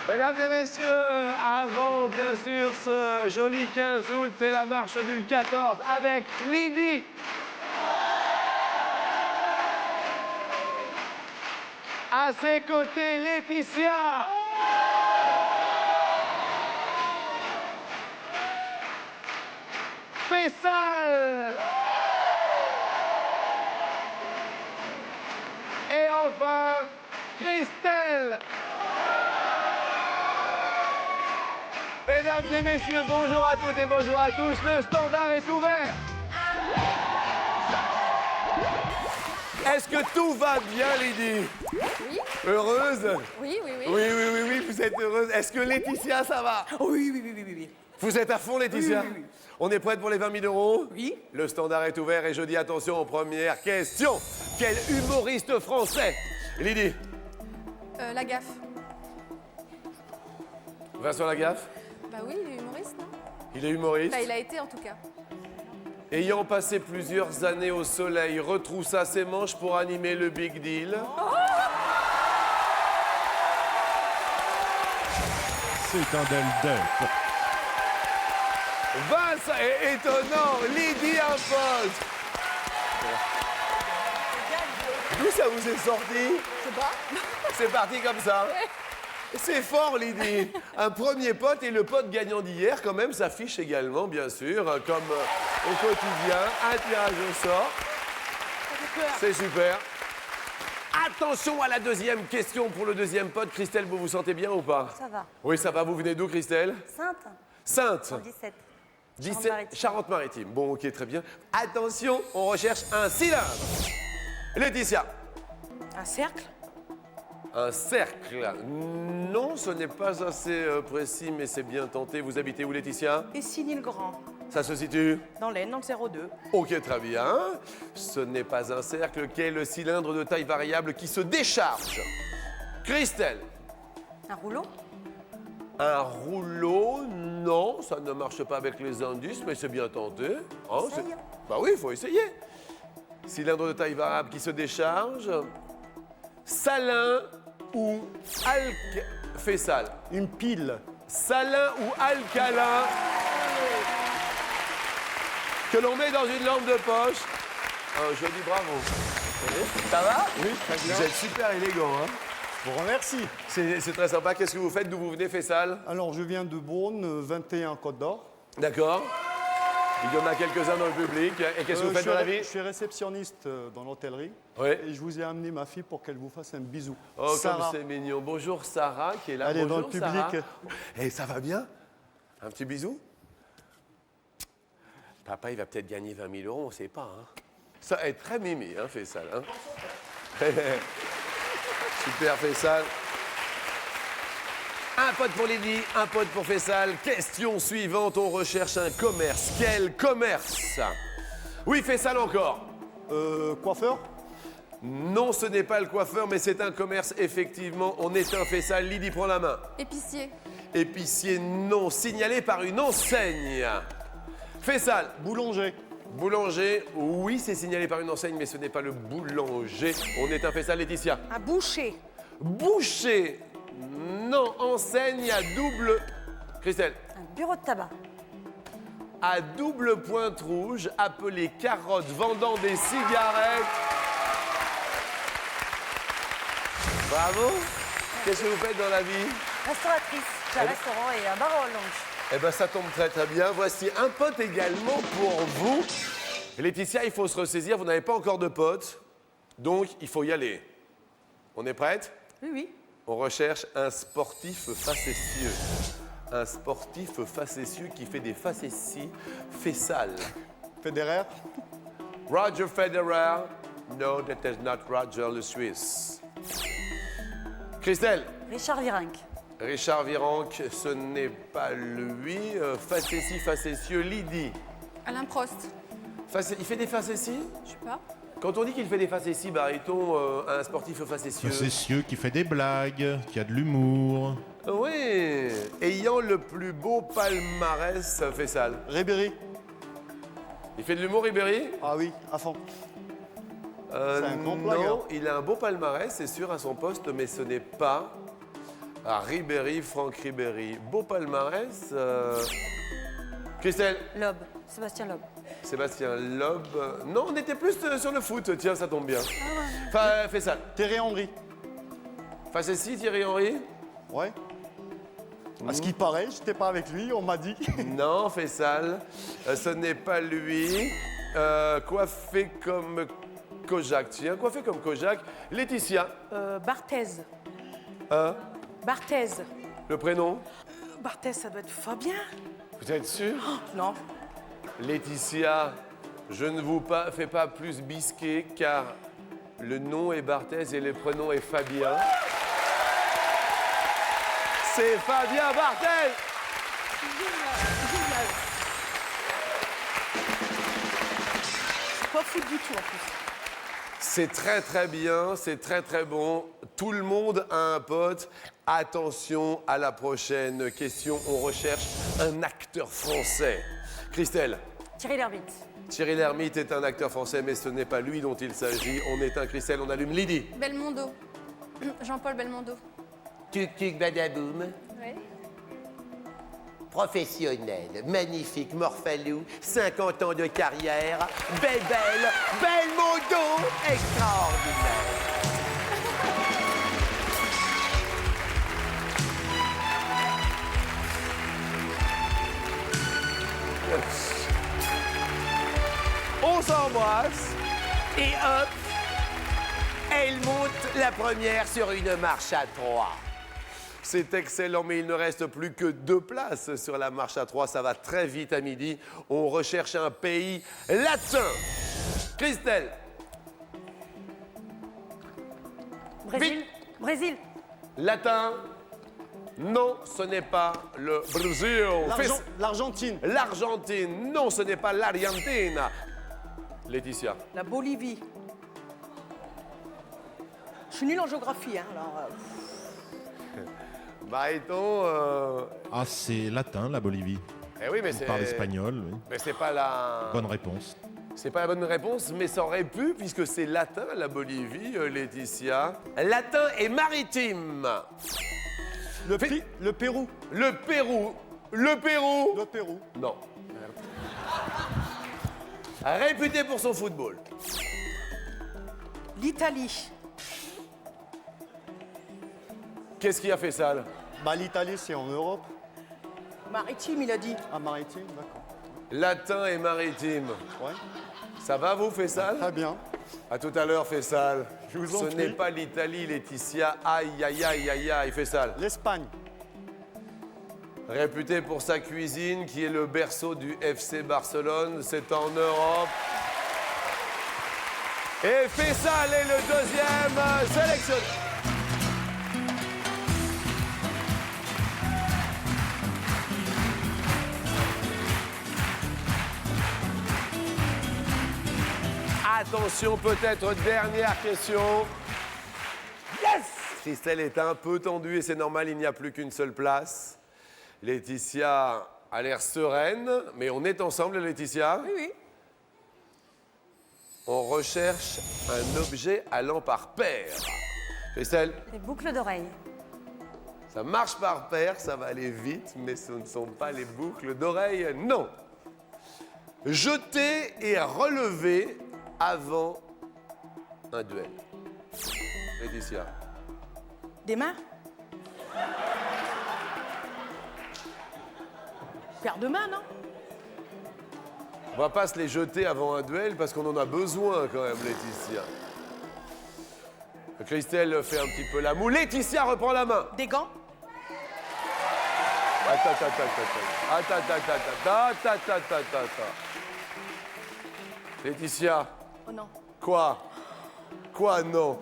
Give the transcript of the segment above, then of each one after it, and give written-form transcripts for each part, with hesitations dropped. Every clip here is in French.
Mesdames et messieurs, avant bien sûr ce joli 15 août, c'est la marche du 14 avec Lydie. À ses côtés, Laetitia. Faisal. Et enfin, Christelle. Mesdames et messieurs, bonjour à toutes et bonjour à tous. Le standard est ouvert. Est-ce que tout va bien, Lydie? Oui. Heureuse? Oui, oui, oui. Oui, vous êtes heureuse. Est-ce que Laetitia, ça va? Oui. Vous êtes à fond, Laetitia? Oui. On est prête pour les 20 000 euros? Oui. Le standard est ouvert et je dis attention aux premières questions. Quel humoriste français? Lydie? La gaffe. Vincent Lagaffe? Bah oui, il est humoriste, non? Il est humoriste. Bah, il a été en tout cas. Ayant passé plusieurs années au soleil, retroussa ses manches pour animer le Big Deal. C'est un del-del. Vincent, étonnant, Lydie impose. D'où ça vous est sorti? Je sais pas. C'est parti comme ça. C'est fort, Lydie. Un premier pote et le pote gagnant d'hier, quand même, s'affiche également, bien sûr, comme au quotidien. Un tirage au sort. C'est super. Attention à la deuxième question pour le deuxième pote. Christelle, vous vous sentez bien ou pas? Ça va. Oui, ça va. Vous venez d'où, Christelle? Sainte, Sainte. en 17. 17, Charente-Maritime. Charente-Maritime. Bon, ok, très bien. Attention, on recherche un cylindre. Laetitia. Un cercle. Un cercle. Non, ce n'est pas assez précis, mais c'est bien tenté. Vous habitez où, Laetitia? Et Signy-le-Grand, Ça se situe? dans l'Aisne, dans le 02. Ok, très bien. Ce n'est pas un cercle. Quel est le cylindre de taille variable qui se décharge? Christelle. Un rouleau. Un rouleau? Non, ça ne marche pas avec les indices, mais c'est bien tenté. Hein, Essaye. Bah oui, il faut essayer. Cylindre de taille variable qui se décharge. Salin ou Faisal? Une pile. Salin ou alcalin que l'on met dans une lampe de poche. Un joli bravo. Ça va? Oui, très bien. Vous êtes super élégant, hein? Je vous remercie. C'est très sympa. Qu'est-ce que vous faites? D'où vous venez, Faisal? Alors, je viens de Beaune, 21 Côte d'Or. D'accord. Il y en a quelques-uns dans le public. Et qu'est-ce que vous faites dans la vie? Je suis réceptionniste dans l'hôtellerie. Oui. Et je vous ai amené ma fille pour qu'elle vous fasse un bisou. Oh, comme Sarah. c'est mignon. Bonjour Sarah qui est là. Elle est dans Bonjour, le public. Sarah. Et ça va bien? Un petit bisou? Papa, il va peut-être gagner 20 000 euros, on ne sait pas. Hein. Ça est très mimi, hein, Faisal. Hein. Super, Faisal. Un pote pour Lydie, un pote pour Faisal. Question suivante, on recherche un commerce. Quel commerce? Oui, Faisal encore. Coiffeur. Non, ce n'est pas le coiffeur, mais c'est un commerce, effectivement. On éteint Faisal. Lydie prend la main. Épicier. Épicier, non. Signalé par une enseigne. Faisal. Boulanger. Boulanger, oui, c'est signalé par une enseigne, mais ce n'est pas le boulanger. On éteint Faisal. Laetitia. Un boucher. Boucher, non. Enseigne à double... Christelle. Un bureau de tabac. À double pointe rouge, appelé carotte, vendant des cigarettes. Bravo. Qu'est-ce que vous faites dans la vie? Restauratrice. J'ai un restaurant et un bar en lounge. Eh bien, ça tombe très très bien. Voici un pote également pour vous. Laetitia, il faut se ressaisir. Vous n'avez pas encore de pote. Donc, il faut y aller. On est prête? Oui. On recherche un sportif facétieux. Un sportif facétieux qui fait des facéties Faisal. Federer. Roger Federer. No, that is not Roger le Suisse. Christelle. Richard Virenque. Richard Virenque, ce n'est pas lui. Facétieux, Lydie. Alain Prost. Il fait des facéties? Je sais pas. Quand on dit qu'il fait des facéties, baryton, un sportif facétieux. Facétieux qui fait des blagues, qui a de l'humour. Oui. Ayant le plus beau palmarès, Faisal. Ribéry. Il fait de l'humour, Ribéry? Ah oui, à fond. C'est un grand blagueur. Non, il a un beau palmarès, c'est sûr, à son poste, mais ce n'est pas Ah, Ribéry, Franck Ribéry. Beau palmarès. Christelle, Loeb. Sébastien Loeb. Sébastien Loeb. Non, on était plus sur le foot. Tiens, ça tombe bien. Enfin, fais ça. Thierry Henry. Face ici, Thierry Henry. Ouais. À ce qui paraît, j'étais pas avec lui, on m'a dit. Non, Fessal. Ce n'est pas lui. Coiffé comme Kojak. Tiens, coiffé comme Kojak. Laetitia. Barthez. Hein? Barthez. Le prénom? Barthez, ça doit être Fabien. Vous êtes sûr? Non. Laetitia, je ne vous fais pas plus bisquer car le nom est Barthez et le prénom est Fabien. C'est Fabien Barthez! C'est pas foot du tout en plus. C'est très très bien, c'est très très bon. Tout le monde a un pote. Attention à la prochaine question. On recherche un acteur français. Christelle, Thierry Lhermitte. Thierry Lhermitte est un acteur français, mais ce n'est pas lui dont il s'agit. On éteint Christelle, on allume Lydie. Belmondo. Jean-Paul Belmondo. Tuk-tuk badaboum. Oui. Professionnel, magnifique, Morphalou, 50 ans de carrière, Belmondo, extraordinaire. On s'embrasse et hop, elle monte la première sur une marche à 3. C'est excellent, mais il ne reste plus que 2 places sur la marche à 3. Ça va très vite à midi. On recherche un pays latin. Christelle. Brésil. Vite. Brésil. Latin. Non, ce n'est pas le Brésil. L'Argentine. L'Argentine. Non, ce n'est pas l'Argentine. Laetitia. La Bolivie. Je suis nulle en géographie, hein, alors. Bariton. Ah, c'est latin, la Bolivie. Eh oui, mais On c'est. parle espagnol, oui. Mais c'est pas la. Bonne réponse. C'est pas la bonne réponse, mais ça aurait pu, puisque c'est latin, la Bolivie, Laetitia. Latin et maritime. Le Pérou. Le Pérou. Le Pérou. Le Pérou. Non. Réputé pour son football. L'Italie. Qu'est-ce qui a fait ça là? Bah, l'Italie, c'est en Europe. Maritime, il a dit. Ah, maritime, d'accord. Latin et maritime. Ouais. Ça va, vous, Fessal? Très bien. À tout à l'heure, Fessal. Je vous en Ce prie. n'est pas l'Italie, Laetitia. Aïe, aïe, aïe, aïe, aïe, Fessal. L'Espagne. Réputé pour sa cuisine, qui est le berceau du FC Barcelone. C'est en Europe. Et Fessal est le deuxième sélectionné. Attention, peut-être dernière question. Yes! Christelle est un peu tendue et c'est normal, il n'y a plus qu'une seule place. Laetitia a l'air sereine, mais on est ensemble, Laetitia. Oui, oui. On recherche un objet allant par paire. Christelle, Les boucles d'oreilles. ça marche par paire, ça va aller vite, mais ce ne sont pas les boucles d'oreilles, non. Jeter et relever avant un duel. Laetitia. Des mains. Paire de mains, non? On va pas se les jeter avant un duel parce qu'on en a besoin quand même, Laetitia. Christelle fait un petit peu la moue. Laetitia reprend la main. Des gants. Attends. Laetitia, Oh non. quoi? Quoi, non?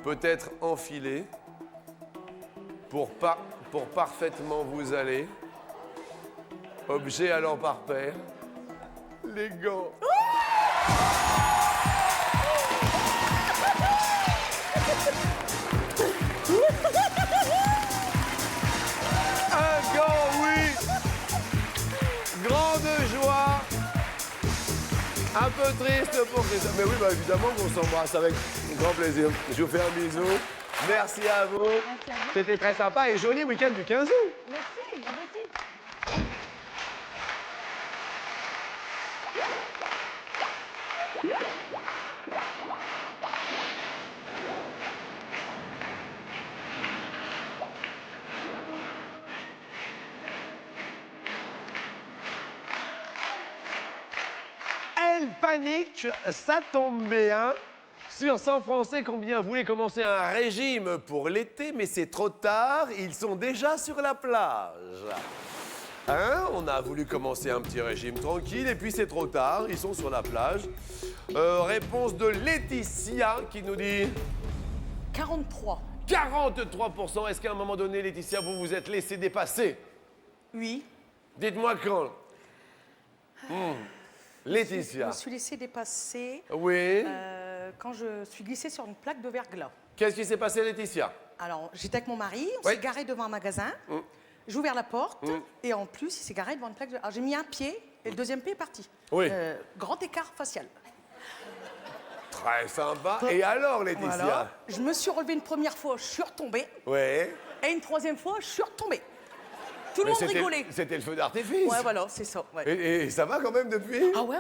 Peut-être enfiler pour parfaitement vous aller. Objet allant par paire. Les gants. Un gant, oui. Grande joie. Un peu triste pour Christelle. Mais oui, bah, évidemment qu'on s'embrasse avec grand plaisir. Je vous fais un bisou. Merci à vous. C'était très sympa et joli week-end du 15 août. Elle panique, ça tombe bien. Sur 100 Français, combien voulaient commencer un Régime pour l'été, mais c'est trop tard, ils sont déjà sur la plage. Hein? On a voulu commencer un petit régime tranquille et puis c'est trop tard, ils sont sur la plage. Réponse de Laetitia qui nous dit 43. 43%. Est-ce qu'à un moment donné, Laetitia, vous vous êtes laissé dépasser? Oui. Dites-moi quand. Je Laetitia. me suis laissé dépasser Oui. quand je suis glissée sur une plaque de verglas. Qu'est-ce qui s'est passé, Laetitia? Alors, j'étais avec mon mari, on Oui. s'est garé devant un magasin. J'ai ouvert la porte et en plus, il s'est garé devant une plaque de... Alors, j'ai mis un pied et le deuxième pied est parti. Oui. Grand écart facial. Très sympa. Et alors, Laetitia? Voilà. Je me suis relevée une première fois, je suis retombée. Ouais. Et une troisième fois, je suis retombée. Tout le Mais monde rigolait. C'était le feu d'artifice. Ouais, voilà, c'est ça. Ouais. Et ça va quand même depuis? Ah ouais.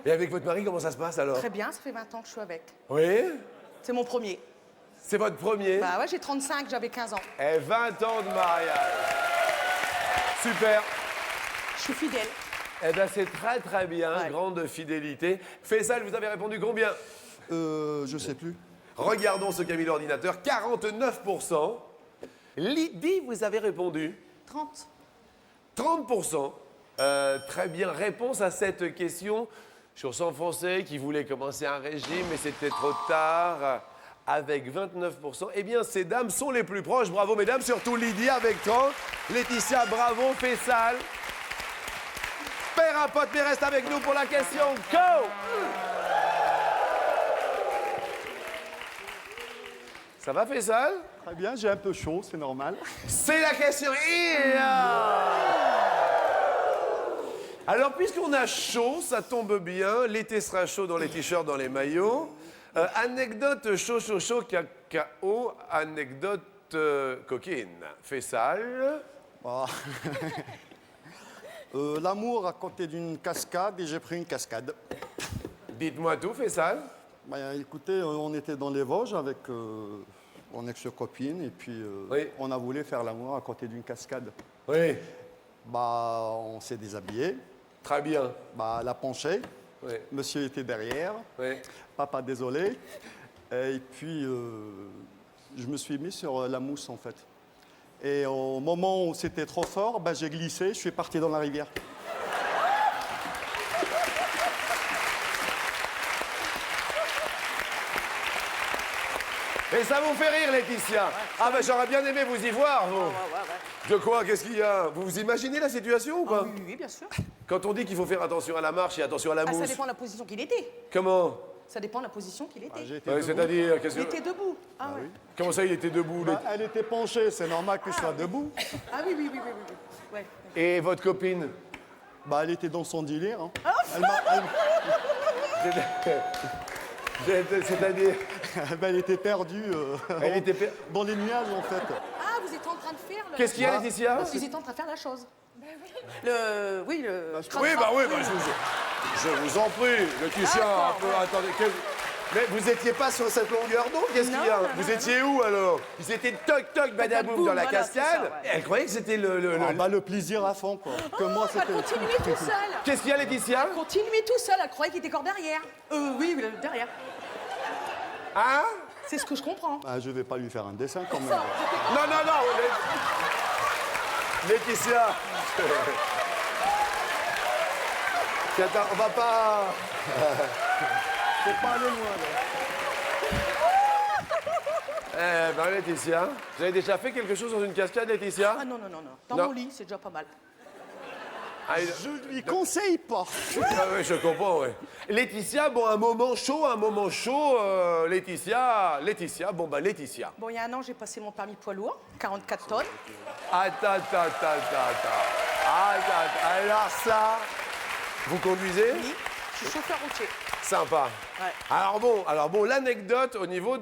Et avec votre mari, comment ça se passe alors? Très bien, ça fait 20 ans que je suis avec. Oui. C'est mon premier. C'est votre premier? Bah ouais, j'ai 35, j'avais 15 ans. Et 20 ans de mariage. Super. Je suis fidèle. Eh bien, c'est très très bien. Ouais. Grande fidélité. Faisal, vous avez répondu combien? Je sais plus. Regardons ce qu'a mis l'ordinateur. 49%. Lydie, vous avez répondu 30. 30%. Très bien. Réponse à cette question sur 100 Français qui voulaient commencer un régime, mais c'était trop tard. Avec 29%. Eh bien, ces dames sont les plus proches. Bravo, mesdames. Surtout Lydie avec 30. Laetitia, bravo. Faisal. Père un pote, mais reste avec nous pour la question. Go! Ça va, Faisal? Très bien, j'ai un peu chaud, c'est normal. C'est la question. Alors, puisqu'on a chaud, ça tombe bien. L'été sera chaud dans les t-shirts, dans les maillots. Anecdote chaud, cacao. Anecdote coquine. Faisal. Ah. L'amour à côté d'une cascade et j'ai pris une cascade. Dites-moi tout, Faisal. Bah, écoutez, on était dans les Vosges avec mon ex-copine et puis Oui. on a voulu faire l'amour à côté d'une cascade. Oui. Bah, on s'est déshabillé, Très bien. bah, elle a penché, Oui. monsieur était derrière, Oui. papa désolé, et puis je me suis mis sur la mousse en fait. Et au moment où c'était trop fort, bah, j'ai glissé, je suis parti dans la rivière. Et ça vous fait rire, Laetitia? Ah, ben j'aurais bien aimé vous y voir, vous. De quoi? Qu'est-ce qu'il y a? Vous vous imaginez la situation ou Ah pas? oui, bien sûr. Quand on dit qu'il faut faire attention à la marche et attention à la Ah, ça mousse, dépend de la position qu'il était. comment? Ça dépend de la position qu'il était. J'ai été Ouais, debout. c'est-à-dire, qu'est-ce Il que... était debout. Ah, ouais. Comment ça, il était debout? Bah, elle était penchée, c'est normal que je sois debout. Ah oui. Ouais. Et votre copine? Bah, elle était dans son délire. Hein. C'est-à-dire, Bah, elle était perdue elle était... dans les nuages en fait. Ah, vous étiez en train de faire le... Qu'est-ce qu'il y a, Laetitia? Vous étiez en train de faire la chose. Oui, le... Oui, je vous en prie, Laetitia, un peu, attendez, mais vous étiez pas sur cette longueur d'onde, qu'est-ce qu'il y a? Non, Vous étiez où alors? Ils étaient toc badaboum dans la voilà, c'est cascade, ça, ouais. et elle croyait que c'était le... Ah, bah, le plaisir à fond quoi. Que moi Elle c'était. continuait tout seul. Qu'est-ce qu'il y a, Laetitia? Continuait tout seul. Elle croyait qu'il était encore derrière. Oui, derrière. Hein? C'est ce que je comprends. Ah, je vais pas lui faire un dessin quand même. Ça, Non, Laetitia. Attends, on va pas... Faut pas aller loin là. Eh ben, Laetitia, vous avez déjà fait quelque chose dans une cascade, Laetitia? Ah non. Dans Non. mon lit, c'est déjà pas mal. Ah, Je lui conseille pas. Ah oui, je comprends, oui. Laetitia, bon, un moment chaud, Laetitia, bon, bah, Laetitia. Bon, il y a un an, j'ai passé mon permis poids lourd, 44 tonnes. Attends. Alors ça, vous conduisez? Oui, je suis chauffeur routier. Sympa. Ouais. Alors bon, l'anecdote au niveau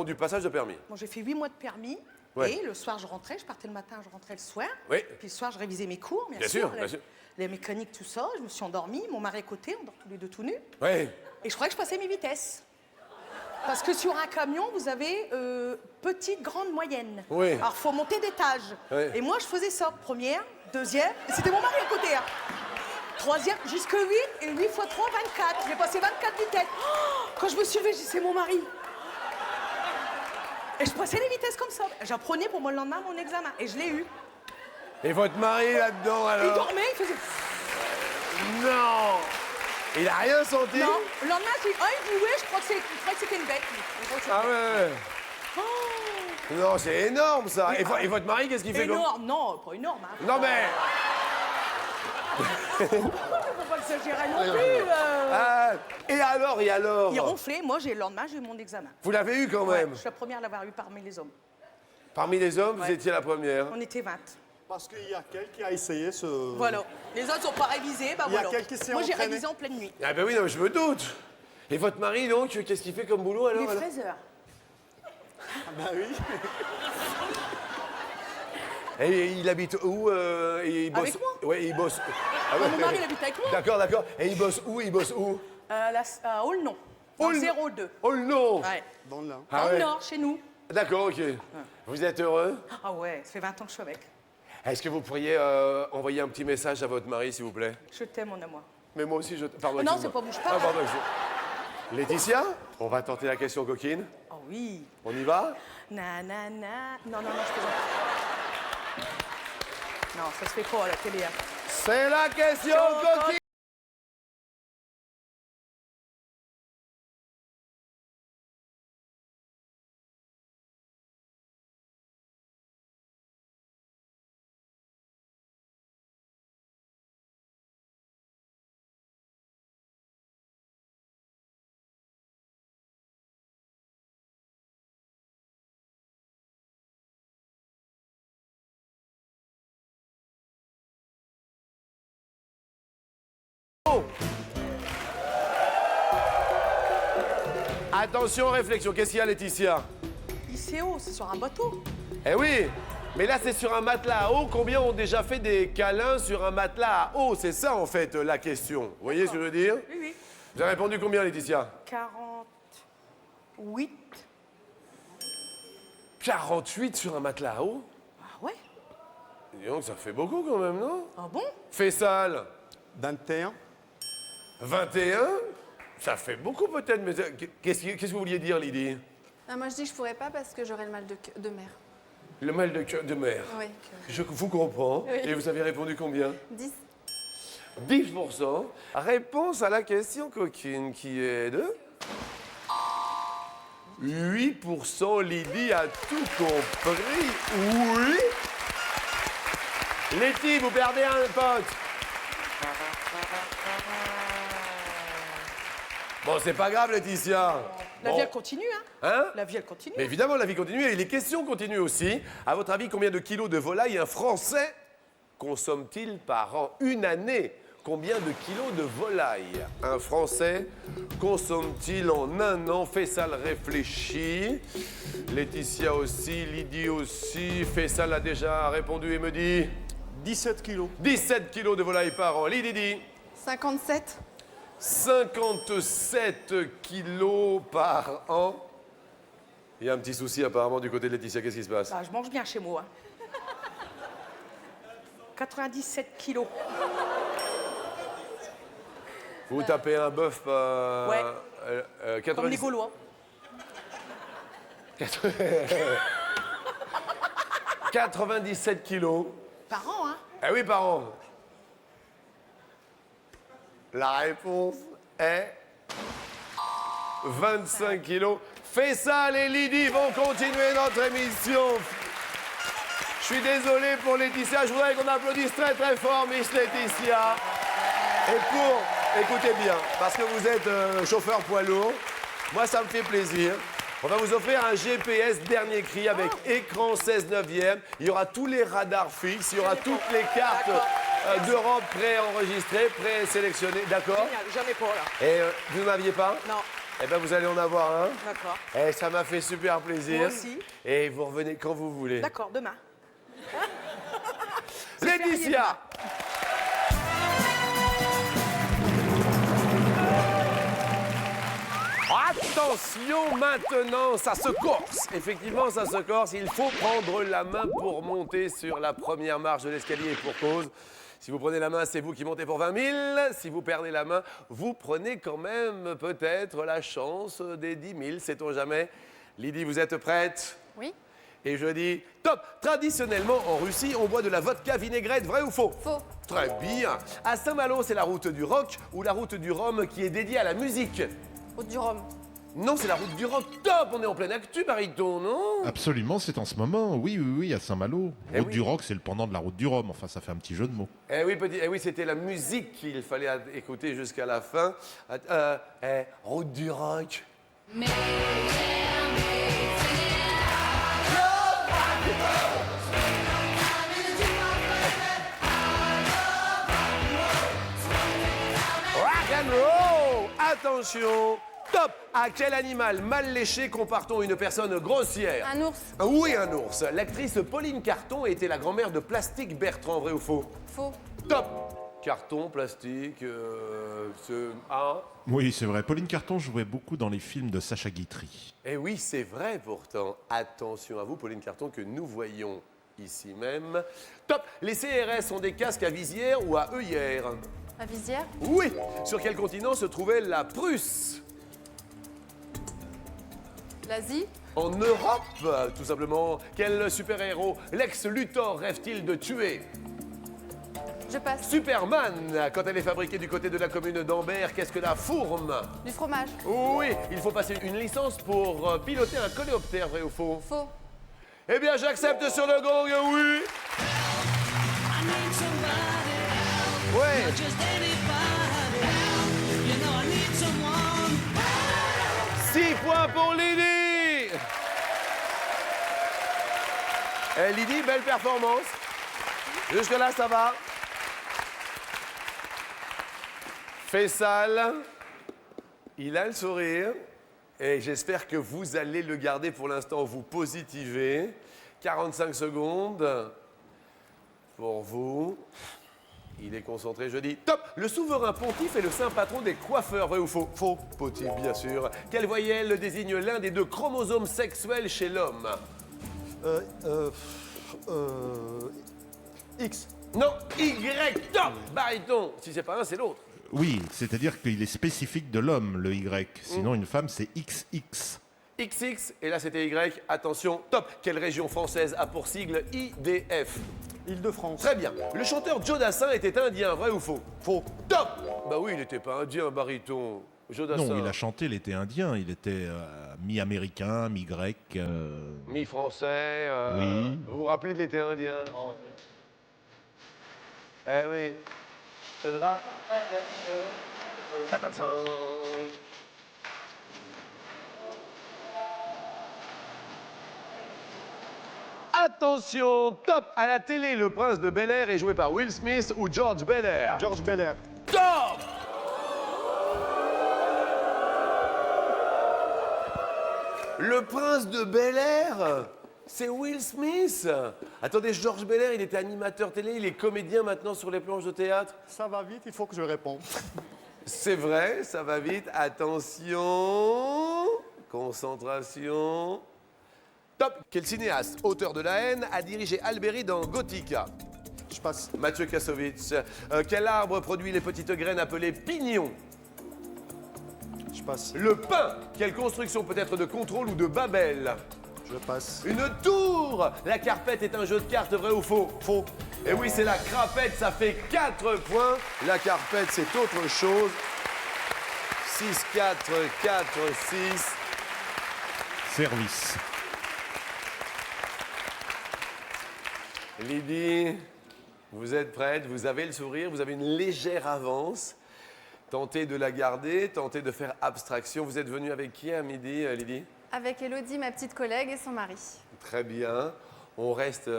du passage de permis. Bon, j'ai fait 8 mois de permis. Ouais. Et le soir, je rentrais. Je partais le matin, je rentrais le soir. Oui. Puis le soir, je révisais mes cours, bien Bien sûr. sûr, bien sûr. Les mécaniques, tout ça. Je me suis endormie. Mon mari à côté, on dort tous les deux tout nus. Oui. Et je croyais que je passais mes vitesses. Parce que sur un camion, vous avez petite, grande, moyenne. Oui. Alors, il faut monter d'étage. Oui. Et moi, je faisais ça. Première, deuxième. Et c'était mon mari à côté. Hein. Troisième, jusque 8. Et 8 fois 3, 24. J'ai passé 24 vitesses. Oh, quand je me suis levée, j'ai dit, c'est mon mari. Et je passais les vitesses comme ça. J'apprenais pour moi le lendemain mon examen. Et je l'ai eu. Et votre mari là-dedans, Il alors? dormait, il faisait... Non. Il a rien senti? Non. Le lendemain, il dit, ouais, je crois que c'était une bête. Ah ouais. Oh, Non, c'est énorme ça. Et votre mari, qu'est-ce qu'il fait? énorme. Non, pas énorme. Hein. Non mais. Faut pas exagérer non plus. Ah, et alors? Il ronflait. Moi, le lendemain, j'ai eu mon examen. Vous l'avez eu quand Ouais, même? je suis la première à l'avoir eu parmi les hommes. Parmi les hommes, vous Ouais. étiez la première. On était 20. Parce qu'il y a quelqu'un qui a essayé ce... Voilà. Les autres sont pas révisés, bah Il y a voilà. quelqu'un qui s'est Moi, j'ai entraîné. révisé en pleine nuit. Ah ben oui, non, mais je me doute. Et votre mari, donc, qu'est-ce qu'il fait comme boulot alors? Les fraiseurs. Bah oui. Et il habite où et il bosse... Avec moi? Ouais, il bosse. Ah ouais. Mon mari, il habite avec moi. D'accord, d'accord. Et il bosse où? À Aulnon. Dans le 02. Oh non. Ouais. Dans le Nord. Ah Dans ouais. le Nord, chez nous. D'accord, ok. Vous êtes heureux? Ah ouais, ça fait 20 ans que je suis avec. Est-ce que vous pourriez envoyer un petit message à votre mari, s'il vous plaît? Je t'aime, mon amour. Mais moi aussi, je... Pardon, Non, excuse-moi. c'est pas vous, je parle. Ah, pardon, Laetitia, on va tenter la question coquine. Oh oui. On y va? Nanana. Non, je plaisante. Non, ça se fait pas à la télé. Hein. C'est la question coquine! Attention, réflexion. Qu'est-ce qu'il y a, Laetitia? Ici haut, c'est sur un bateau. Eh oui, mais là, c'est sur un matelas à eau. Combien ont déjà fait des câlins sur un matelas à eau? C'est ça, en fait, la question. Vous voyez ce que je veux dire? Oui, oui. Vous avez répondu combien, Laetitia? 48. 48 sur un matelas à eau? Ah ouais? Dis donc, ça fait beaucoup quand même, non? Ah bon? Fessal, 21. 21? Ça fait beaucoup peut-être, mais qu'est-ce que vous vouliez dire, Lydie? Ah, moi, je dis que je pourrais pas parce que j'aurais le mal de mer. Le mal de cœur de mer. Oui. Je vous comprends. Oui. Et vous avez répondu combien? 10. 10%. Réponse à la question coquine qui est de 8%. Lydie a tout compris. Oui. Letty, vous perdez un pote. Bon, c'est pas grave, Laetitia. La Bon. vie, elle continue, hein? Hein? La vie, elle continue. Mais évidemment, la vie continue et les questions continuent aussi. À votre avis, combien de kilos de volaille un Français consomme-t-il par an? Une année, combien de kilos de volaille un Français consomme-t-il en un an? Fessal réfléchit. Laetitia aussi, Lydie aussi. Fessal a déjà répondu et me dit 17 kilos. 17 kilos de volaille par an. Lydie dit 57. 57 kilos par an. Il y a un petit souci apparemment du côté de Laetitia. Qu'est-ce qui se passe? Ah, je mange bien chez moi. Hein. 97 kilos. Vous tapez un bœuf par... Ouais. 90... Comme les Gaulois. 97 kilos. Par an, hein? Eh oui, par an. La réponse est 25 kilos. Fessal et Lydie vont continuer notre émission. Je suis désolé pour Laetitia. Je voudrais qu'on applaudisse très très fort Miss Laetitia. Et pour, écoutez bien, parce que vous êtes chauffeur poids lourd, moi ça me fait plaisir. On va vous offrir un GPS dernier cri avec écran 16/9. Il y aura tous les radars fixes, il y aura toutes les cartes Deux robes préenregistrées, présélectionnées, d'accord? Génial, jamais pas là. Et vous n'en aviez pas? Non, Eh bien, vous allez en avoir un. d'accord. Et ça m'a fait super plaisir. Moi aussi. Et vous revenez quand vous voulez. D'accord, demain. Laetitia! Attention maintenant, ça se corse. Effectivement, ça se corse. Il faut prendre la main pour monter sur la première marche de l'escalier et pour cause. Si vous prenez la main, c'est vous qui montez pour 20 000. Si vous perdez la main, vous prenez quand même peut-être la chance des 10 000. Sait-on jamais? Lydie, vous êtes prête? Oui. Et je dis top. Traditionnellement, en Russie, on boit de la vodka vinaigrette, vrai ou faux? Faux. Très bien. À Saint-Malo, c'est la route du rock ou la route du rhum qui est dédiée à la musique? Route du Rhum. Non, c'est la route du rock. Top, on est en pleine actu, Bariton, non? Absolument, c'est en ce moment. Oui, oui, oui, à Saint-Malo. Eh Route oui. du rock, c'est le pendant de la route du Rhum. Enfin, ça fait un petit jeu de mots. Eh oui, c'était la musique qu'il fallait écouter jusqu'à la fin. Route du rock. Rock and roll. Attention. Top. À quel animal mal léché compare-t-on une personne grossière? Un ours. Oui, un ours. L'actrice Pauline Carton était la grand-mère de Plastique Bertrand, vrai ou faux? Faux. Top. Carton, plastique, Oui, c'est vrai. Pauline Carton jouait beaucoup dans les films de Sacha Guitry. Eh oui, c'est vrai pourtant. Attention à vous, Pauline Carton, que nous voyons ici même. Top. Les CRS ont des casques à visière ou à œillère? À visière. Oui. Sur quel continent se trouvait la Prusse? L'Asie. En Europe, tout simplement. Quel super-héros Lex Luthor rêve-t-il de tuer? Je passe. Superman, quand elle est fabriquée du côté de la commune d'Ambert, qu'est-ce que la fourme? Du fromage. Oui, il faut passer une licence pour piloter un coléoptère, vrai ou faux? Faux. Eh bien, j'accepte sur le gong, oui. Ouais. 6 points pour Lydie. Lydie, belle performance. Jusque-là, ça va. Faisal, il a le sourire. Et j'espère que vous allez le garder pour l'instant. Vous positivez. 45 secondes pour vous. Il est concentré, je dis top. Le souverain pontife est le saint patron des coiffeurs, vrai ou faux? Faux. Pontife, bien sûr. Quelle voyelle désigne l'un des deux chromosomes sexuels chez l'homme? X. Non, Y. Top. Baryton. Si c'est pas un, c'est l'autre. Oui, c'est-à-dire qu'il est spécifique de l'homme, le Y. Sinon, une femme, c'est XX. XX, et là c'était Y. Attention, top. Quelle région française a pour sigle IDF? Île-de-France. Très bien. Le chanteur Joe Dassin était indien, vrai ou faux? Faux. Top. Bah oui, il n'était pas indien, Baryton. Joe Dassin. Non, il a chanté, il était indien. Il était mi-américain, mi-grec. Mi-français. Oui. Vous vous rappelez de l'été indien? Eh oui. Attention, top. À la télé, le prince de Bel-Air est joué par Will Smith ou George Bel-Air? George Belair. Top. Le prince de Bel-Air, c'est Will Smith. Attendez, George Bel-Air, il était animateur télé, il est comédien maintenant sur les planches de théâtre. Ça va vite, il faut que je réponde. C'est vrai, ça va vite. Attention, concentration. Top. Quel cinéaste, auteur de La haine, a dirigé Alberi dans Gothica? Je passe. Mathieu Kassovitz. Quel arbre produit les petites graines appelées pignons? Je passe. Le pin. Quelle construction peut être de contrôle ou de Babel? Je passe. Une tour. La carpette est un jeu de cartes, vrai ou faux? Faux. Et oui, c'est la crapette, ça fait 4 points. La carpette, c'est autre chose. 6, 4, 4, 6. Service. Lydie, vous êtes prête, vous avez le sourire, vous avez une légère avance. Tentez de la garder, tentez de faire abstraction. Vous êtes venue avec qui à midi, Lydie? Avec Elodie, ma petite collègue, et son mari. Très bien. On reste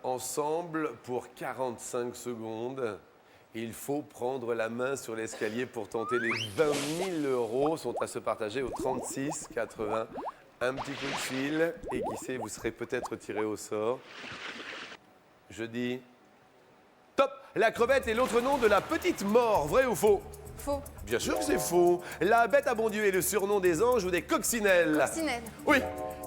ensemble pour 45 secondes. Il faut prendre la main sur l'escalier pour tenter les 20 000 € sont à se partager au 36 80. Un petit coup de fil et qui sait, vous serez peut-être tiré au sort. Je dis top. La crevette est l'autre nom de la petite mort, vrai ou faux? Faux. Bien sûr que c'est faux. La bête à bon Dieu est le surnom des anges ou des coccinelles? Coccinelle. Oui.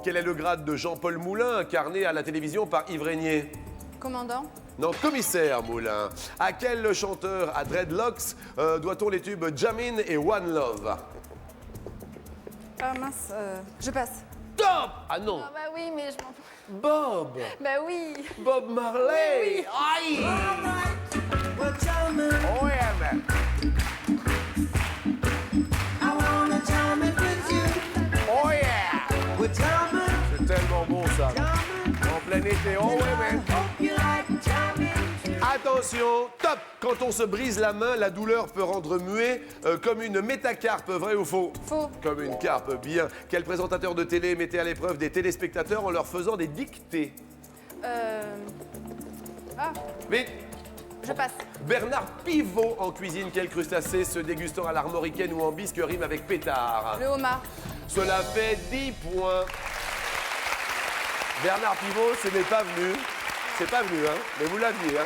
Quel est le grade de Jean-Paul Moulin, incarné à la télévision par Yves Régnier? Commandant. Non, commissaire Moulin. À quel chanteur à Dreadlocks doit-on les tubes Jamin et One Love? Ah mince, je passe. Top! Ah non, Ah bah oui, mais je m'en fous. Bob! Bah oui. Bob Marley! Aïe! Oh yeah, man. Oh yeah! C'est tellement bon ça. En plein été, oh ouais, man. Attention, top! Quand on se brise la main, la douleur peut rendre muet comme une métacarpe, vrai ou faux? Faux. Comme une carpe, bien. Quel présentateur de télé mettait à l'épreuve des téléspectateurs en leur faisant des dictées? Ah, Vite! je passe. Bernard Pivot en cuisine, quel crustacé se dégustant à l'armoricaine ou en bisque rime avec pétard? Le homard. Cela fait 10 points. Bernard Pivot, ce n'est pas venu. C'est pas venu, hein, mais vous l'aviez, hein.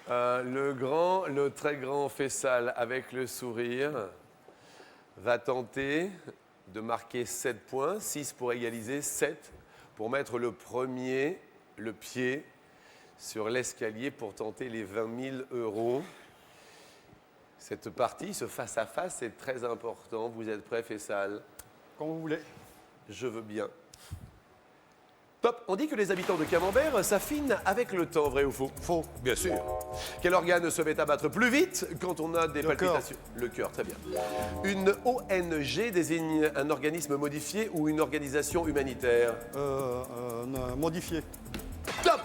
Le très grand Fessal avec le sourire va tenter de marquer 7 points, 6 pour égaliser, 7 pour mettre le pied sur l'escalier pour tenter les 20 000 €. Cette partie, ce face-à-face, est très important. Vous êtes prêts, Fessal? Quand vous voulez. Je veux bien. Top. On dit que les habitants de Camembert s'affinent avec le temps, vrai ou faux? Faux. Bien sûr. Quel organe se met à battre plus vite quand on a des Le palpitations? Le cœur, très bien. Une ONG désigne un organisme modifié ou une organisation humanitaire? Modifié. Top.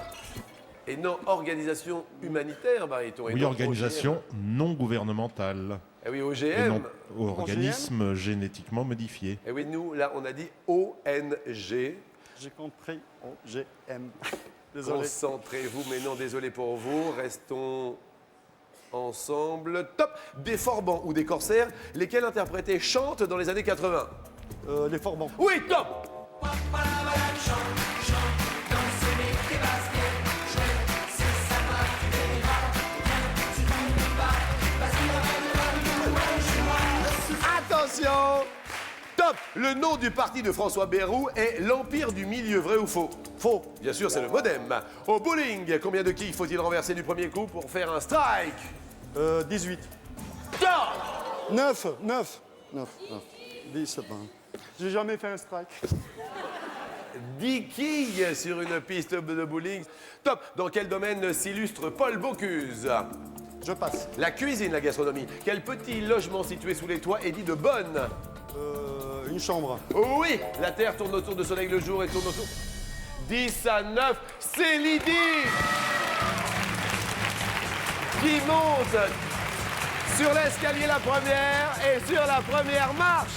Et non organisation humanitaire, Bariton. et Oui, non organisation non gouvernementale. OGM. Eh oui, Et OGM. non organisme génétiquement modifié. Eh oui, nous, là, on a dit ONG. J'ai compris. OGM. Désolé. Concentrez-vous, mais non, désolé pour vous. Restons ensemble. Top. Des Forbans ou des Corsaires, lesquels interprétaient chantent dans les années 80? Les Forbans. Oui, top. Attention. Top. Le nom du parti de François Bayrou est l'Empire du Milieu, vrai ou faux? Faux. Bien sûr, c'est le Modem. Au bowling, combien de quilles faut-il renverser du premier coup pour faire un strike? 18. Top. 9. 10, 20. J'ai jamais fait un strike. 10 quilles sur une piste de bowling. Top. Dans quel domaine s'illustre Paul Bocuse? Je passe. La cuisine, la gastronomie. Quel petit logement situé sous les toits est dit de bonne? Une chambre. Oui, la Terre tourne autour du Soleil le jour et tourne autour. 10 à 9, c'est Lydie qui monte sur l'escalier la première et sur la première marche.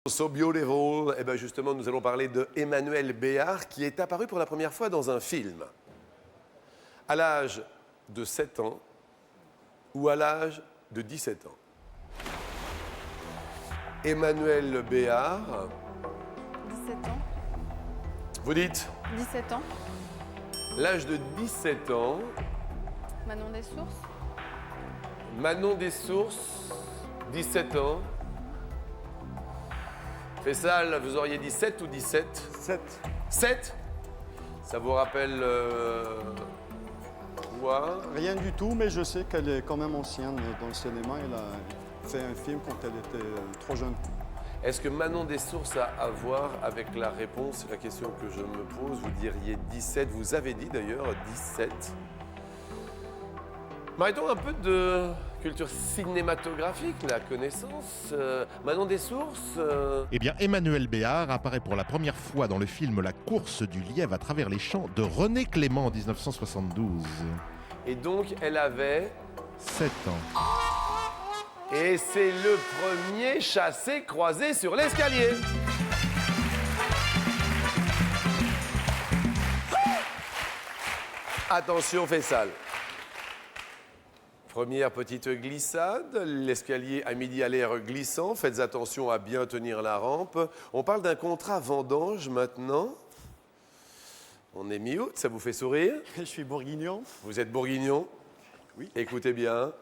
So beautiful. Eh bien justement, nous allons parler de Emmanuel Béard qui est apparu pour la première fois dans un film. À l'âge de 7 ans ou à l'âge de 17 ans. Emmanuel Béard. 17 ans. Vous dites 17 ans. l'âge de 17 ans. Manon des Sources. Manon des Sources, 17 ans. Fessal, vous auriez dit 7 ou 17? 7. 7? Ça vous rappelle quoi? Rien du tout, mais je sais qu'elle est quand même ancienne dans le cinéma. Elle a fait un film quand elle était trop jeune. Est-ce que Manon des Sources a à voir avec la réponse? C'est la question que je me pose. Vous diriez 17. Vous avez dit d'ailleurs 17. Mettons un peu de culture cinématographique, la connaissance. Manon des Sources. Eh bien, Emmanuel Béard apparaît pour la première fois dans le film La course du lièvre à travers les champs de René Clément en 1972. Et donc, elle avait. 7 ans. Et c'est le premier chassé-croisé sur l'escalier. Attention, Fessal. Première petite glissade. L'escalier à midi a l'air glissant. Faites attention à bien tenir la rampe. On parle d'un contrat vendange maintenant. On est mi-août, ça vous fait sourire? Je suis bourguignon. Vous êtes bourguignon? Oui. Écoutez bien.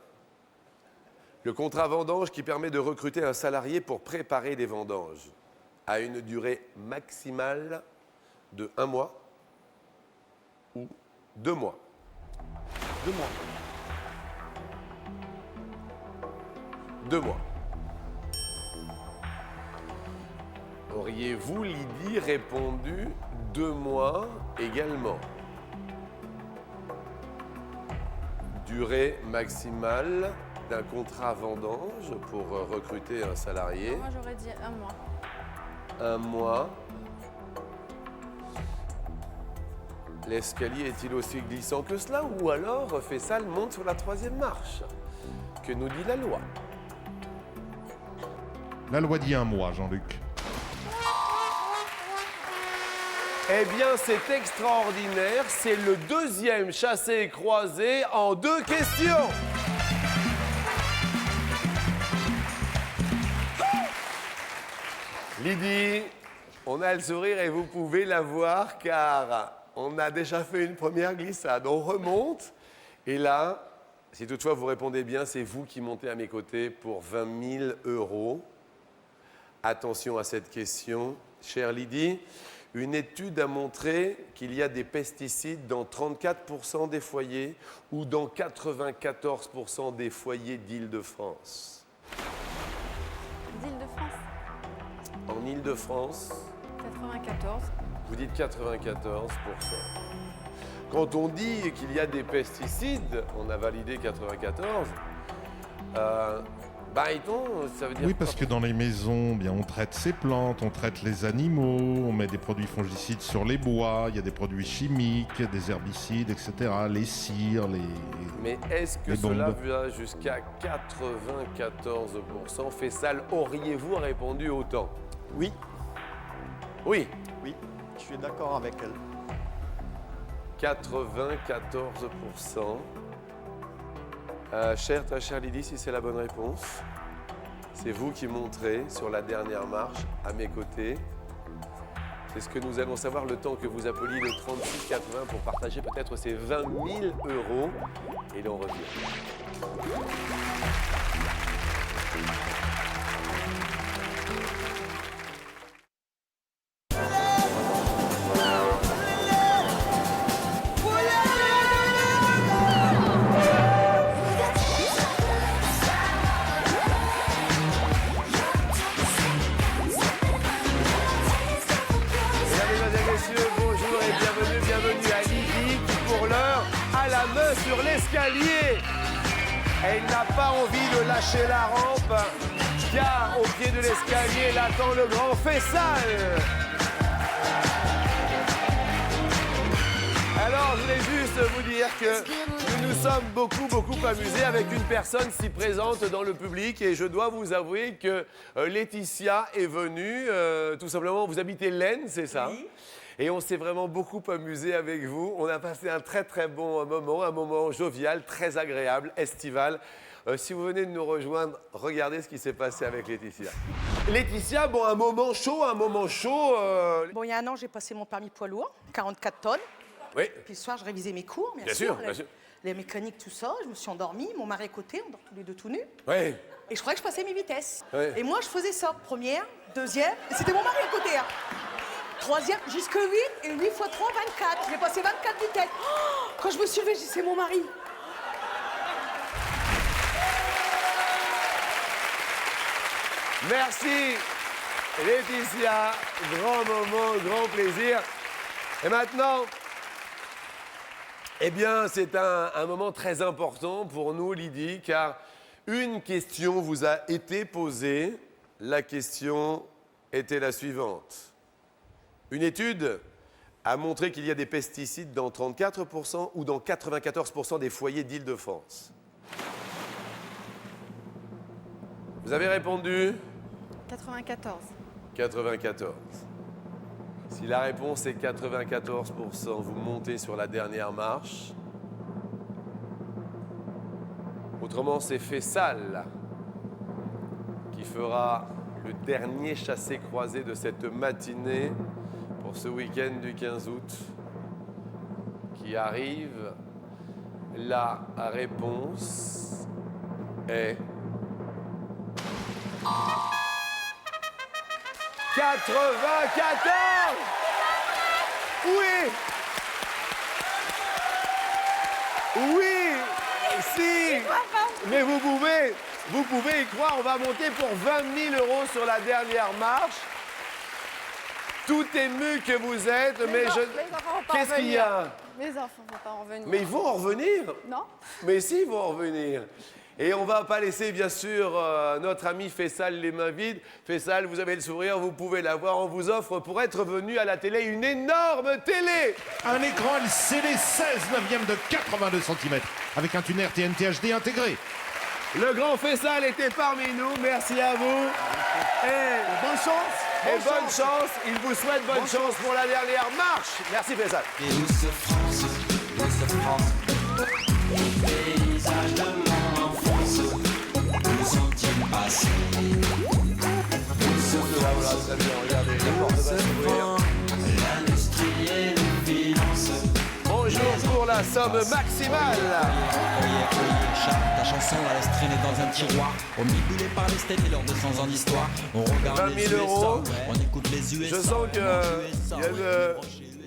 Le contrat vendange qui permet de recruter un salarié pour préparer des vendanges a une durée maximale de 1 mois ou 2 mois. 2 mois. 2 mois. Auriez-vous, Lydie, répondu 2 mois également? Durée maximale d'un contrat vendange pour recruter un salarié. Moi, j'aurais dit 1 mois. 1 mois. L'escalier est-il aussi glissant que cela? Ou alors Fessal monte sur la 3e marche? Que nous dit la loi? La loi dit 1 mois, Jean-Luc. Eh bien, c'est extraordinaire. C'est le 2e chassé-croisé en 2 questions. Lydie, on a le sourire et vous pouvez la voir car on a déjà fait une première glissade. On remonte et là, si toutefois vous répondez bien, c'est vous qui montez à mes côtés pour 20 000 €. Attention à cette question. Chère Lydie, une étude a montré qu'il y a des pesticides dans 34% des foyers ou dans 94% des foyers d'Île-de-France. D'Île-de-France, En Île-de-France, 94. vous dites 94%. Quand on dit qu'il y a des pesticides, on a validé 94. Ça veut dire Oui, parce que dans les maisons, bien, on traite ces plantes, on traite les animaux, on met des produits fongicides sur les bois, il y a des produits chimiques, des herbicides, etc. Les cires, les... Mais est-ce que les cela bombes. va jusqu'à 94%? Fessal, auriez-vous répondu autant? Oui, Oui, oui, je suis d'accord avec elle. 94%. Très chère Lydie, si c'est la bonne réponse, c'est vous qui monterez sur la dernière marche à mes côtés. C'est ce que nous allons savoir le temps que vous appeliez le 3680 pour partager peut-être ces 20 000 €. Et l'on revient. Sur l'escalier. Elle n'a pas envie de lâcher la rampe, car au pied de l'escalier l'attend le grand Fessal. Alors, je voulais juste vous dire que nous nous sommes beaucoup amusés avec une personne si présente dans le public et je dois vous avouer que Laetitia est venue, tout simplement, vous habitez l'Aisne, c'est ça? Oui. Et on s'est vraiment beaucoup amusé avec vous. On a passé un très bon moment, un moment jovial, très agréable, estival. Si vous venez de nous rejoindre, regardez ce qui s'est passé avec Laetitia. Laetitia, bon, un moment chaud. Bon, il y a 1 an, j'ai passé mon permis poids lourd, 44 tonnes. Oui, Puis le soir, je révisais mes cours, bien bien sûr. sûr. Les mécaniques, tout ça. Je me suis endormie. Mon mari à côté, on dort tous les deux tout nus. Oui, Et je croyais que je passais mes vitesses. Ouais. Et moi, je faisais ça. 1e, 2e. Et c'était mon mari à côté. 3e, jusque 8. Et 8 x 3, 24. J'ai passé 24 vitesses. Oh, quand je me suis levée, j'ai dit, c'est mon mari. merci. Laetitia, grand moment, grand plaisir. Et maintenant, eh bien, c'est un moment très important pour nous, Lydie, car une question vous a été posée. La question était la suivante. Une étude a montré qu'il y a des pesticides dans 34% ou dans 94% des foyers d'Île-de-France. Vous avez répondu 94. 94. Si la réponse est 94%, vous montez sur la dernière marche. Autrement, c'est Fessal qui fera le dernier chassé-croisé de cette matinée pour ce week-end du 15 août qui arrive. La réponse est 94! Oui! Oui! Si! Mais vous pouvez y croire, on va monter pour 20 000 € sur la dernière marche. Tout ému que vous êtes, mais je... Qu'est-ce qu'il y a? Mes enfants ne vont pas en revenir. Mais ils vont en revenir? Non. Mais si, ils vont en revenir. Et on ne va pas laisser, bien sûr, notre ami Fessal les mains vides. Fessal, vous avez le sourire, vous pouvez l'avoir. On vous offre, pour être venu à la télé, une énorme télé. Un écran LCD 16/9 de 82 cm avec un tuner TNT HD intégré. Le grand Fessal était parmi nous. Merci à vous. Et bonne chance. Et bonne chance. Il vous souhaite bonne chance pour la dernière marche. Merci Fessal. Douce France, paysage de mon enfance, où sont-ils passés? L'industrie et les finances. Bonjour pour la somme maximale. Oyez, Charles, ta chanson elle reste traînée dans un tiroir. Omnibulée par les steaks et leurs 200 ans d'histoire. On regarde 20 les 000 USA, €. on écoute les USA. Je sens qu'il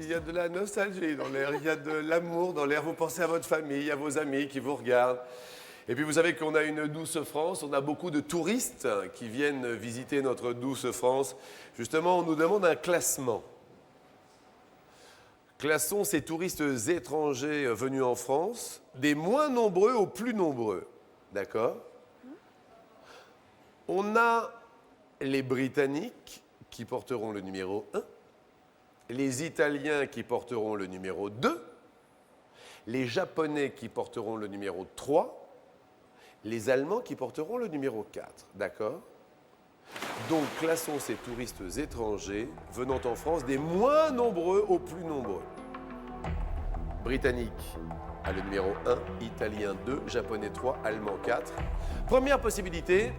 Il y a de la nostalgie dans l'air, il y a de l'amour dans l'air. Vous pensez à votre famille, à vos amis qui vous regardent. Et puis vous savez qu'on a une douce France, on a beaucoup de touristes qui viennent visiter notre douce France. Justement, on nous demande un classement. Classons ces touristes étrangers venus en France, des moins nombreux aux plus nombreux. D'accord? On a les Britanniques qui porteront le numéro 1, les Italiens qui porteront le numéro 2, les Japonais qui porteront le numéro 3, les Allemands qui porteront le numéro 4. D'accord? Donc, classons ces touristes étrangers venant en France des moins nombreux aux plus nombreux. Britannique a le numéro 1, Italien 2, Japonais 3, Allemand 4. Première possibilité,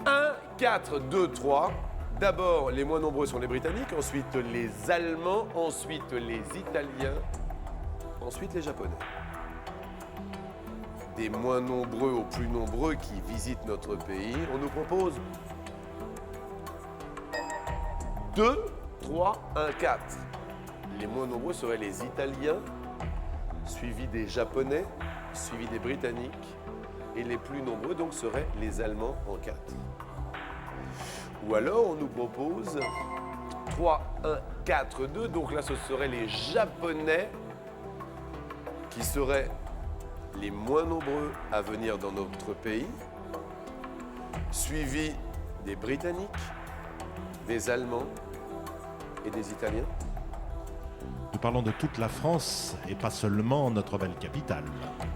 1, 4, 2, 3. D'abord, les moins nombreux sont les Britanniques, ensuite les Allemands, ensuite les Italiens, ensuite les Japonais. Des moins nombreux aux plus nombreux qui visitent notre pays, on nous propose 2, 3, 1, 4. Les moins nombreux seraient les Italiens, suivis des Japonais, suivis des Britanniques, et les plus nombreux donc seraient les Allemands en 4. Ou alors on nous propose 3, 1, 4, 2, donc là ce seraient les Japonais qui seraient les moins nombreux à venir dans notre pays, suivis des Britanniques, des Allemands et des Italiens. Nous parlons de toute la France et pas seulement notre belle capitale.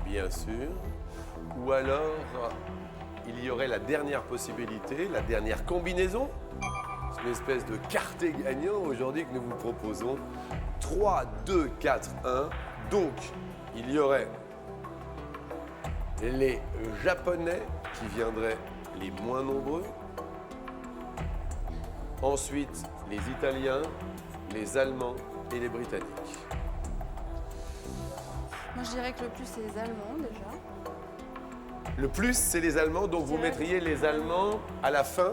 Bien sûr. Ou alors, il y aurait la dernière possibilité, la dernière combinaison. C'est une espèce de quartet gagnant aujourd'hui que nous vous proposons. 3, 2, 4, 1. Donc, il y aurait les Japonais qui viendraient les moins nombreux. Ensuite, les Italiens, les Allemands et les Britanniques. Moi, je dirais que le plus, c'est les Allemands, déjà. Le plus, c'est les Allemands, donc vous mettriez les Allemands à la fin.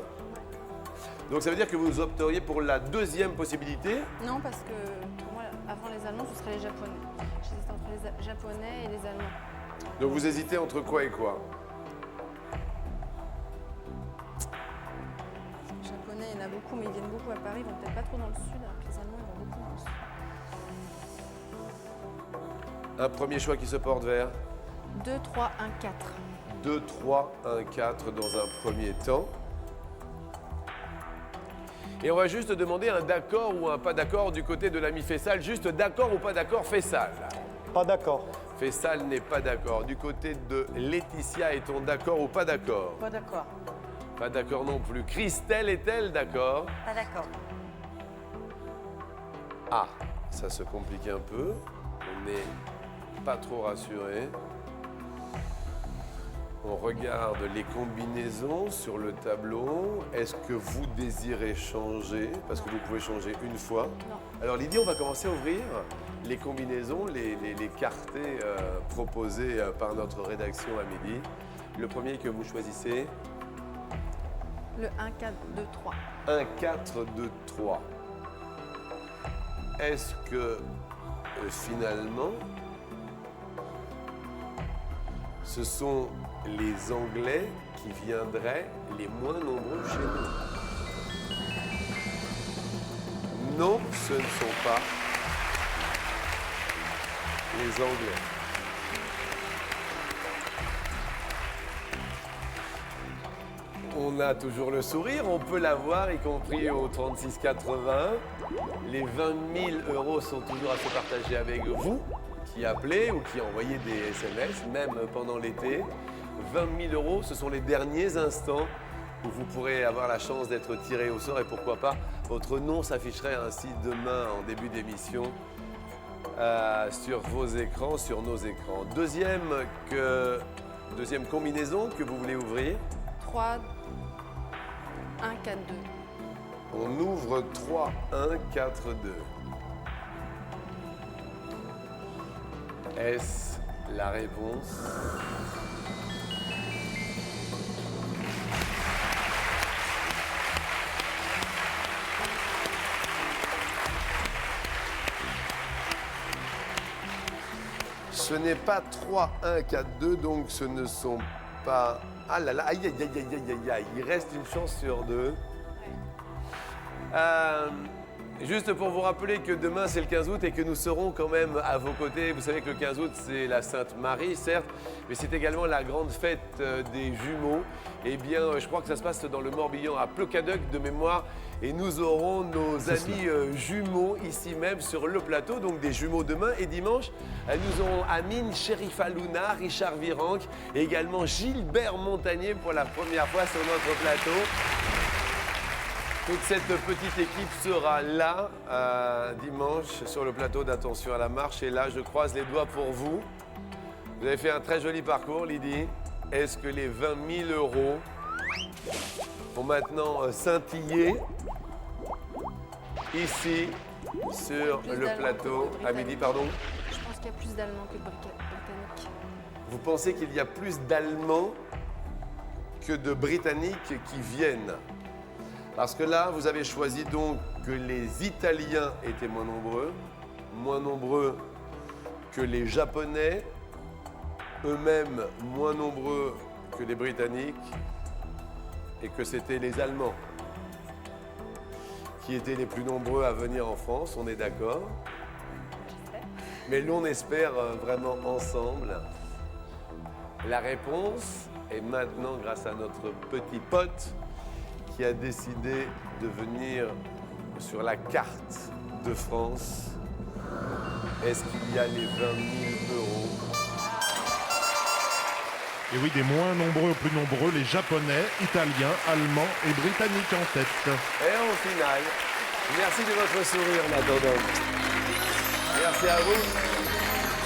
Donc ça veut dire que vous opteriez pour la deuxième possibilité. Non, parce que pour moi, avant les Allemands, ce serait les Japonais. J'hésite entre les Japonais et les Allemands. Donc vous hésitez entre quoi et quoi? Japonais, il y en a beaucoup, mais ils viennent beaucoup à Paris, ils vont peut-être pas trop dans le sud, alors que les Allemands, ils vont beaucoup dans le sud. Un premier choix qui se porte vers 2, 3, 1, 4. 2, 3, 1, 4 dans un premier temps. Et on va juste demander un d'accord ou un pas d'accord du côté de l'ami Fessal. Juste d'accord ou pas d'accord, Fessal? Pas d'accord. Fessal n'est pas d'accord. Du côté de Laetitia, est-on d'accord ou pas d'accord? Pas d'accord. Pas d'accord non plus. Christelle est-elle d'accord? Pas d'accord. Ah, ça se complique un peu. On n'est pas trop rassuré. On regarde les combinaisons sur le tableau. Est-ce que vous désirez changer? Parce que vous pouvez changer une fois. Non. Alors Lydie, on va commencer à ouvrir les combinaisons, les quartés proposés par notre rédaction à midi. Le premier que vous choisissez? Le 1, 4, 2, 3. 1, 4, 2, 3. Est-ce que finalement, ce sont les Anglais qui viendraient les moins nombreux chez nous? Non, ce ne sont pas les Anglais. On a toujours le sourire, on peut l'avoir, y compris au 36,80. Les 20 000 € sont toujours à se partager avec vous, qui appelez ou qui envoyez des SMS, même pendant l'été. 20 000 €, ce sont les derniers instants où vous pourrez avoir la chance d'être tiré au sort et pourquoi pas, votre nom s'afficherait ainsi demain en début d'émission sur vos écrans, sur nos écrans. Deuxième combinaison que vous voulez ouvrir. 3, 1, 4, 2. On ouvre 3, 1, 4, 2. Est-ce la réponse? Ce n'est pas 3, 1, 4, 2, donc ce ne sont pas... Ah là là, aïe, aïe, aïe, aïe, aïe, aïe, il reste une chance sur deux. Juste pour vous rappeler que demain c'est le 15 août et que nous serons quand même à vos côtés. Vous savez que le 15 août c'est la Sainte Marie, certes, mais c'est également la grande fête des jumeaux. Eh bien, je crois que ça se passe dans le Morbihan, à Plocaduc de mémoire. Et nous aurons nos amis jumeaux ici même sur le plateau, donc des jumeaux demain et dimanche. Nous aurons Amine Sherifa Luna, Richard Virenque et également Gilbert Montagnier pour la première fois sur notre plateau. Toute cette petite équipe sera là dimanche sur le plateau d'Attention à la marche. Et là, je croise les doigts pour vous. Vous avez fait un très joli parcours, Lydie. Est-ce que les 20 000 € vont maintenant scintiller ici sur le plateau à midi, pardon? Je pense qu'il y a plus d'Allemands que de Britanniques. Vous pensez qu'il y a plus d'Allemands que de Britanniques qui viennent? Parce que là, vous avez choisi donc que les Italiens étaient moins nombreux que les Japonais, eux-mêmes moins nombreux que les Britanniques, et que c'était les Allemands qui étaient les plus nombreux à venir en France, on est d'accord? Mais l'on espère vraiment ensemble. La réponse est maintenant grâce à notre petit pote qui a décidé de venir sur la carte de France. Est-ce qu'il y a les 20 000 €? Et oui, des moins nombreux aux plus nombreux, les Japonais, Italiens, Allemands et Britanniques en tête. Et en finale, merci de votre sourire en attendant. Merci à vous.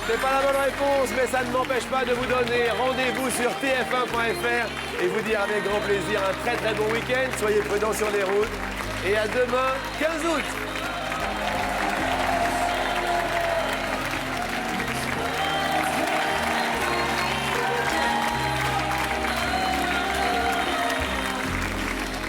C'est pas la bonne réponse, mais ça ne m'empêche pas de vous donner rendez-vous sur tf1.fr et vous dire avec grand plaisir un très très bon week-end. Soyez prudents sur les routes et à demain, 15 août.